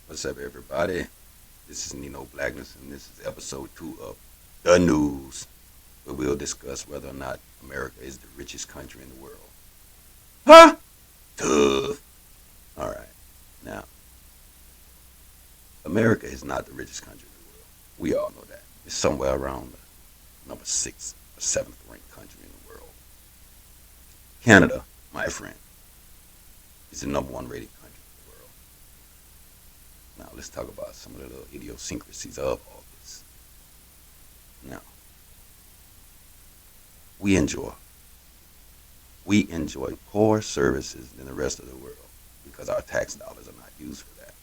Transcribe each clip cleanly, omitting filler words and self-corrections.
What's up, everybody? This is Nino Blackness, and this is episode 2 of The Nuhz, where we'll discuss whether or not America is the richest country in the world. Huh? Tough. All right. Now, America is not the richest country in the world. We all know that. It's somewhere around the number 6 or 7th ranked country in the world. Canada, my friend, is the number 1 rated country in the world. Now, let's talk about some of the little idiosyncrasies of all this. Now, we enjoy poor services than the rest of the world because our tax dollars are not used for that.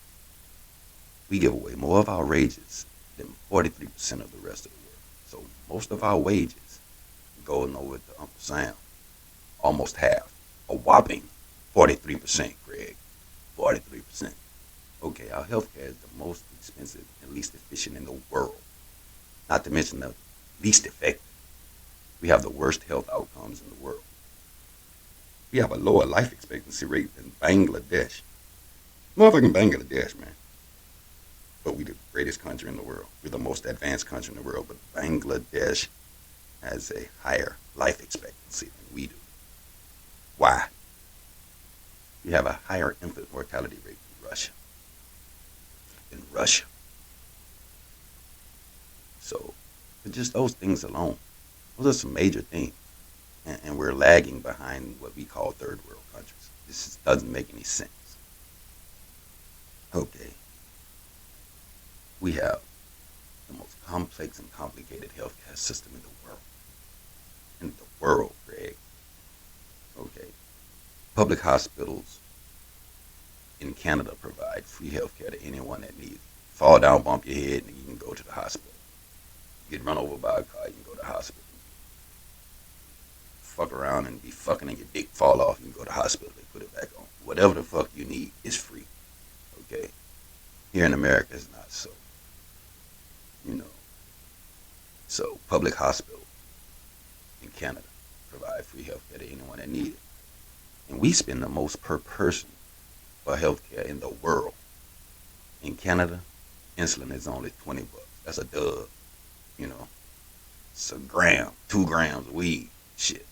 We give away more of our wages than 43% of the rest of the world. So most of our wages go over to Uncle Sam. Almost half. A whopping 43%, Greg. 43%. Okay, our healthcare is the most expensive and least efficient in the world. Not to mention the least effective. We have the worst health outcomes in the world. We have a lower life expectancy rate than Bangladesh. Motherfucking Bangladesh, man. But we're the greatest country in the world. We're the most advanced country in the world. But Bangladesh has a higher life expectancy than we do. Why? We have a higher infant mortality rate than Russia. So, for just those things alone, those are some major things. And we're lagging behind what we call third world countries. This just doesn't make any sense. Okay. We have the most complex and complicated healthcare system in the world. In the world, Greg. Okay. Public hospitals in Canada provide free healthcare to anyone that needs it. Fall down, bump your head, and you can go to the hospital. You get run over by a car, you can go to the hospital. Fuck around and be fucking and your dick fall off, you can go to the hospital, they put it back on. Whatever the fuck you need is free. Okay? Here in America, it's not so. So public hospitals in Canada provide free healthcare to anyone that needs it. And we spend the most per person for healthcare in the world. In Canada, insulin is only $20. That's a dub. It's a gram, 2 grams of weed. Shit.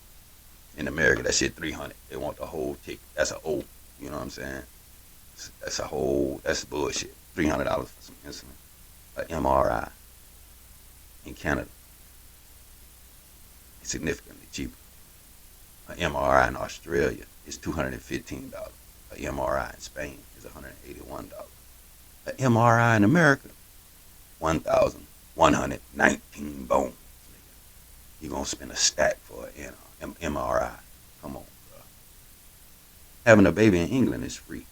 In America, that shit 300. They want the whole ticket. That's a O. You know what I'm saying? That's bullshit. $300 for some insulin. An MRI in Canada is significantly cheaper. An MRI in Australia is $215. An MRI in Spain is $181. An MRI in America, 1,119 bones. You're going to spend a stack for an MRI. Come on, bro. Having a baby in England is free.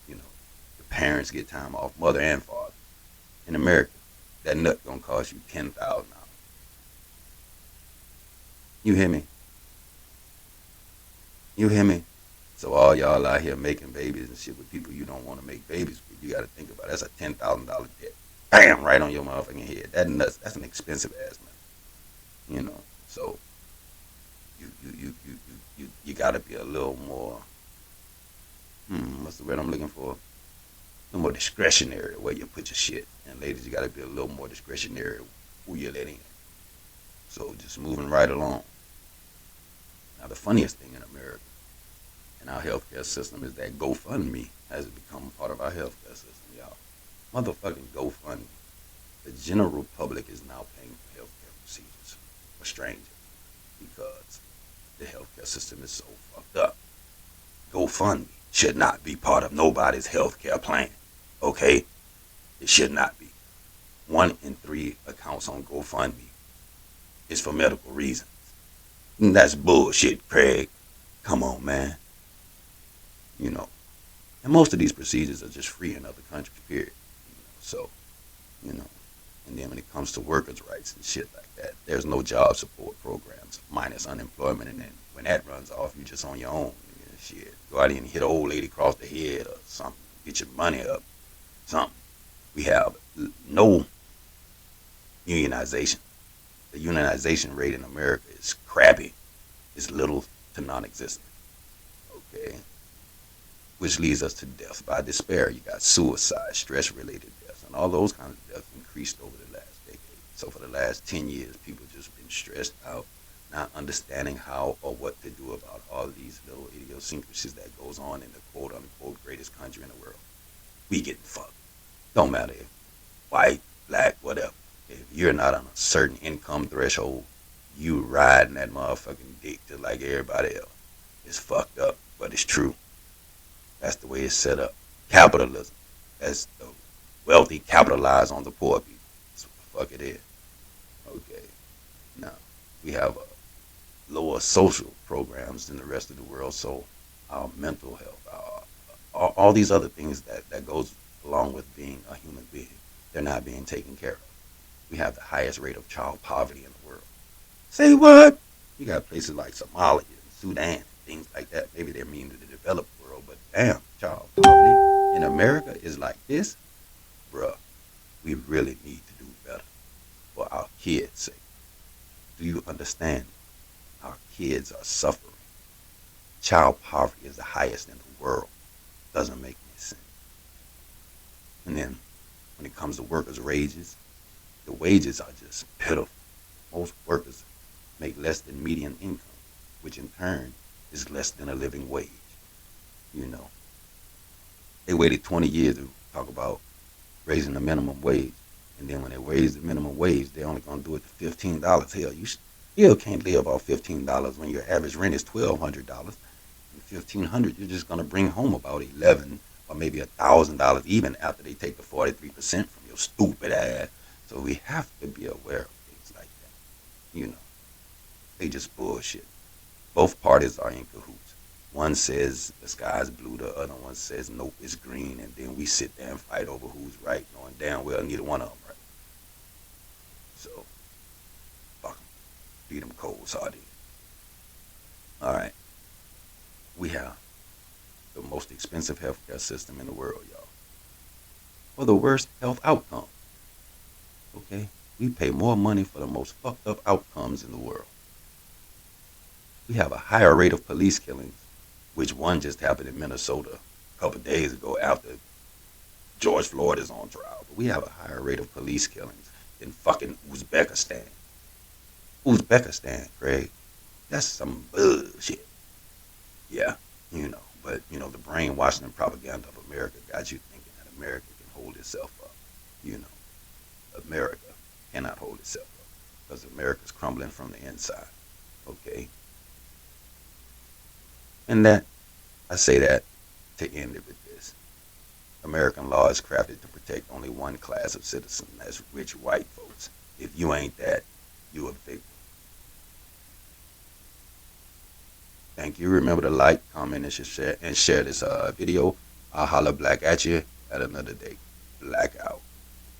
The parents get time off, mother and father. In America, that nut going to cost you $10,000. You hear me? So all y'all out here making babies and shit with people you don't want to make babies with, you got to think about it. That's a $10,000 debt. Bam, right on your motherfucking head. That's an expensive ass money. So you got to be a little more. What's the word I'm looking for? A little more discretionary where you put your shit. And ladies, you got to be a little more discretionary who you let in. So just moving right along. Now the funniest thing in America in our healthcare system is that GoFundMe has become part of our healthcare system, y'all. Motherfucking GoFundMe. The general public is now paying for healthcare procedures for strangers because the healthcare system is so fucked up. GoFundMe should not be part of nobody's healthcare plan. Okay? It should not be. 1 in 3 accounts on GoFundMe is for medical reasons. And that's bullshit, Craig. Come on, man. And most of these procedures are just free in other countries, period. And then when it comes to workers' rights and shit like that, there's no job support programs minus unemployment. And then when that runs off, you're just on your own. Shit. Go out and hit an old lady across the head or something. Get your money up. Something. We have no unionization. The unionization rate in America is crappy. It's little to non-existent. Okay? which leads us to death by despair. You got suicide, stress-related deaths, and all those kinds of deaths increased over the last decade. So for the last 10 years, people just been stressed out, not understanding how or what to do about all of these little idiosyncrasies that goes on in the quote-unquote greatest country in the world. We getting fucked. Don't matter if white, black, whatever. If you're not on a certain income threshold, you riding that motherfucking dick just like everybody else. It's fucked up, but it's true. That's the way it's set up. Capitalism. That's the wealthy capitalize on the poor people. That's what the fuck it is. Okay. Now, we have lower social programs than the rest of the world, so our mental health, all these other things that goes along with being a human being, they're not being taken care of. We have the highest rate of child poverty in the world. Say what? You got places like Somalia and Sudan and things like that. Maybe they're mean to the developed world, but damn, child poverty in America is like this. Bruh, we really need to do better for our kids' sake. Do you understand? Our kids are suffering. Child poverty is the highest in the world. Doesn't make any sense. And then when it comes to workers' wages, the wages are just pitiful. Most workers make less than median income, which in turn is less than a living wage. You know, they waited 20 years to talk about raising the minimum wage, and then when they raise the minimum wage, they're only going to do it to $15. Hell, you still can't live off $15 when your average rent is $1,200. And $1,500, you're just going to bring home about $11 or maybe $1,000, even after they take the 43% from your stupid ass. So we have to be aware of things like that. You know, they just bullshit. Both parties are in cahoots. One says the sky's blue, the other one says nope, it's green, and then we sit there and fight over who's right, knowing damn well neither one of them right. So, fuck them. Feed them cold sardines. All right. We have the most expensive healthcare system in the world, y'all. For the worst health outcome. Okay? We pay more money for the most fucked up outcomes in the world. We have a higher rate of police killings, which one just happened in Minnesota a couple of days ago after George Floyd is on trial. But we have a higher rate of police killings than fucking Uzbekistan. Uzbekistan, Craig. That's some bullshit. Yeah, you know. But, you know, the brainwashing and propaganda of America got you thinking that America can hold itself up. You know, America cannot hold itself up because America's crumbling from the inside. Okay? And that, I say that to end it with this. American law is crafted to protect only one class of citizens, that's rich white folks. If you ain't that, you a victim. Thank you. Remember to like, comment, and share this video. I'll holler black at you at another day. Black out.